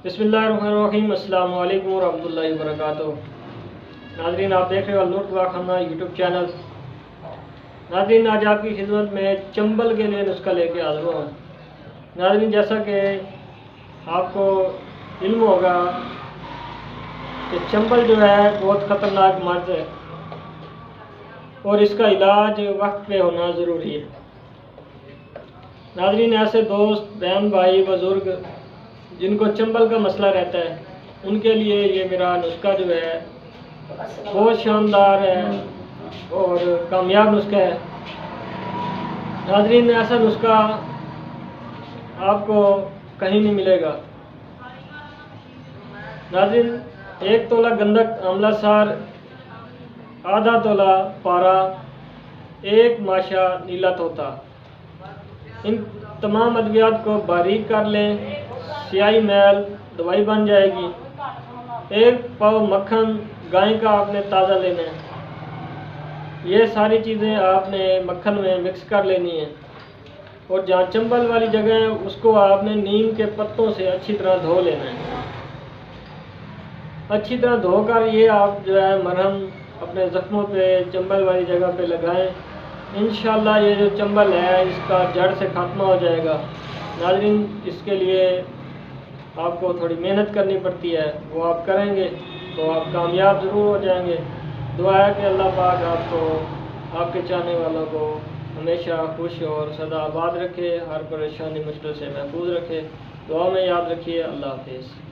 बिस्मिल्लाहिर्रहमानिर्रहीम, अस्सलाम वालेकुम रहमतुल्लाहि व बरकातुहू। नाज़रीन, आप देख रहे हो अल्लूर दवाखाना यूट्यूब चैनल। नाज़रीन, आज आपकी खिदमत में चंबल के लिए नुस्खा लेके हाजिर हुआ हूँ। नाज़रीन, जैसा कि आपको इल्म होगा कि चंबल जो है बहुत ख़तरनाक मर्ज़ है और इसका इलाज वक्त पे होना ज़रूरी है। नाज़रीन, ऐसे दोस्त, बहन, भाई, बुज़ुर्ग जिनको चंबल का मसला रहता है, उनके लिए ये मेरा नुस्खा जो है बहुत शानदार है और कामयाब नुस्खा है। नाज़रीन, ऐसा नुस्खा आपको कहीं नहीं मिलेगा। नाज़रीन, 1 तोला गंधक आंवला सार, आधा तोला पारा, 1 माशा नीला तोता, इन तमाम अद्वियात को बारीक कर लें। स्याही मैल दवाई बन जाएगी। 1 पाव मक्खन गाय का आपने ताज़ा लेना है। ये सारी चीज़ें आपने मक्खन में मिक्स कर लेनी है और जहाँ चंबल वाली जगह है उसको आपने नीम के पत्तों से अच्छी तरह धो लेना है। अच्छी तरह धोकर ये आप जो है मरहम अपने ज़ख्मों पे, चंबल वाली जगह पे लगाएं। इंशाल्लाह ये जो चंबल है इसका जड़ से खात्मा हो जाएगा। नाज़रीन, इसके लिए आपको थोड़ी मेहनत करनी पड़ती है, वो आप करेंगे तो आप कामयाब ज़रूर हो जाएंगे। दुआ है कि अल्लाह पाक आपको, आपके चाहने वालों को हमेशा खुश और सदा आबाद रखे, हर परेशानी मुश्किल से महफूज रखे। दुआ में याद रखिए। अल्लाह हाफिज़।